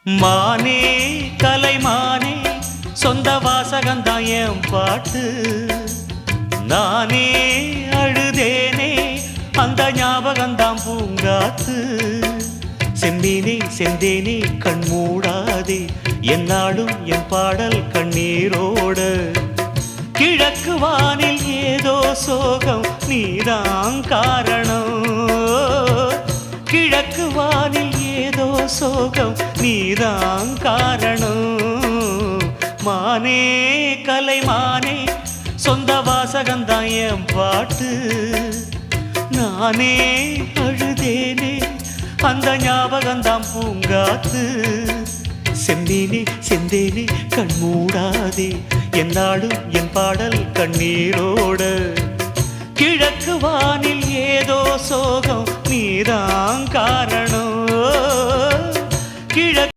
மானே கலைமானே சொந்த வாசகந்தான் என் பாட்டு. நானே அழுதேனே அந்த ஞாபகந்தான் பூங்காத்து. செம்மீனே செந்தேனே கண் மூடாதே என்னாலும் என் பாடல் கண்ணீரோட. கிழக்கு வானில் ஏதோ சோகம் நீதான் காரணம். கிழக்கு வானில் ஏதோ சோகம் நீதான் காரணம். மானே கலைமானே சொந்த வாசகந்தான் என் பாட்டு. நானே அழுதேனே அந்த ஞாபகந்தான் பூங்காத்து. செந்தேனே செந்தேனே கண் மூடாதே என்னாலும் என் பாடல் கண்ணீரோட. கிழக்கு வானில் ஏதோ சோகம் நீதான் காரணம். கிழக்கு